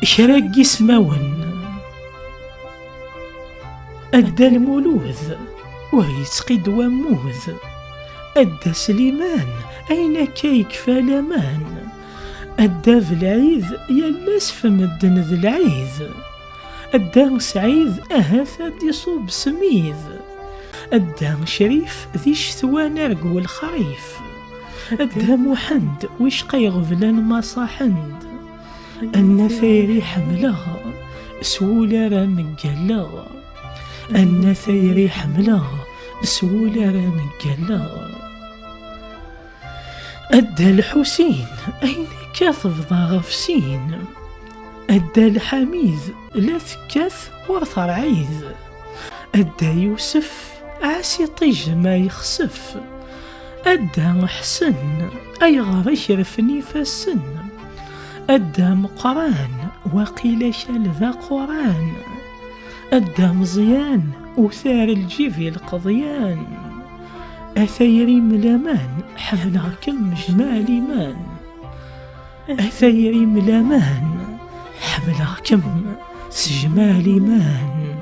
شراكي سماون أدى المولوذ ويسقيد وموذ، أدى سليمان أين كيك فلامان، أدى بالعيد يلاس فمدن ذي العيد، أدى سعيد أهث يصوب سميذ، أدى شريف ذي شثوان رقو الخريف، أدى محند ويشقى يغفلان ما صاحند، أن ثيري حملها سولا راه مقلها، أن ثيري حملها سولا راه مقلها. أدى الحسين أين كاثف ضاغف سين، أدى الحميد لا ثكاث ورثر عيد، أدى يوسف عاسي طيج ما يخسف، أدى حسن أي غير يشرفني فالسن، أدى مقران وقيل شال ذا قران، أدى مزيان وثار الجيفي القضيان، أثيري ملامان حملها كم جمالي مان، أثيري ملامان حملها كم سجمالي مان.